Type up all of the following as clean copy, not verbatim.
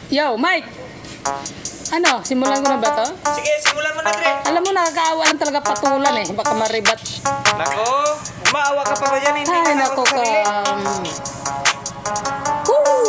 Yo, Mike! Ano, simulan ko na ba to? Sige, simulan mo na, Dre. Alam mo, nakakaawa lang talaga patulan eh. Baka maribat. Nako, umaawa ka pa ba dyan? Hindi Ay, ka nako ka. sarili.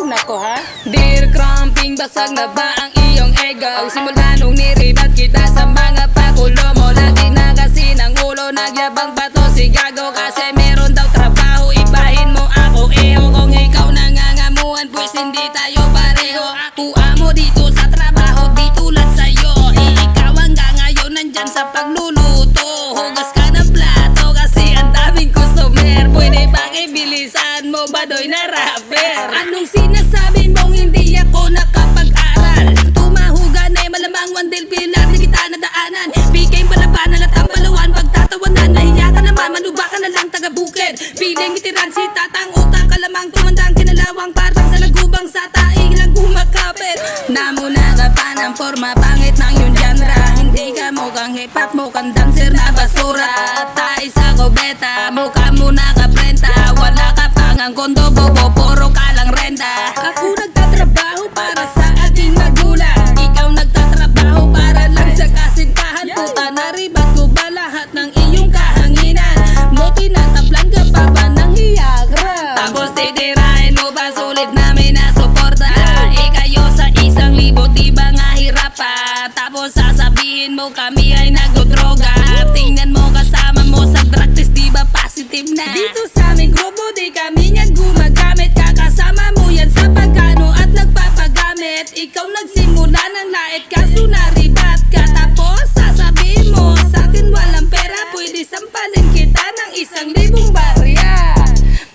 Nako ha. Dear cramping, basag na ba ang iyong ego? Simula nung niribat kita sa mga pakulo mo. Lagi na kasi ng ulo, nagyabang pa to si Gago. Kasi meron daw trabaho, ibahin mo ako. Kung ikaw nangangamuhan, pues hindi tayo pareho. Ako amo dito sa trabaho, di tulad sa'yo. Ikaw hanggang ngayon nandyan sa pagluluto. Hugas ka ng plato kasi ang daming customer. Pwede bang ibilisan mo ba doy na rapper? Anong sinasabi mong hindi ako nakapag-aral? Tumahugan ay malamang wandil pilar na kita nadaanan. Bigay palabanan at ang paluan pagtatawanan. Nahiya ka naman, manuba ka na lang taga-bukid. Piling itiran si tatang utang kalamang tumandang kinalawang parang sa lagubang sa taing lang kumakapit. Namuna ka pa ng forma, pangit ng yung genre. Hindi ka mukhang hip-hop, mukhang dancer na basura. Tayo sa kubeta, mukha mo nakaprenta. Wala ka pang ang kondo, bobo, puro ka lang renta. Ako nagtatrabaho para sa aking magulang. Ikaw nagtatrabaho para lang sa kasintahan. Puta, naribat ko ba lahat ng iyong kahanginan? Mo tinataplan ka pa ba ng hiyagra? Tapos titirahin mo ba sulit namin na suporta? Ikayo sa 1,000, di ba nga hirap pa? Tapos sasabihin mo kami ay nagdodroga. Tingnan mo kasama mo sa drug test, di ba positive na? Dito sa aming grupo, di kami yan gumagamit. Kakasama mo yan sa pagkano at nagpapagamit. Ikaw nagsimula ng lait kaso naribat ka. Tapos sasabihin mo sa akin walang pera. Pwede sampalin kita ng 1,000 barya.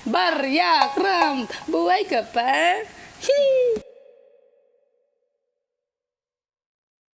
Barya, Kram, buhay ka pa? Hee!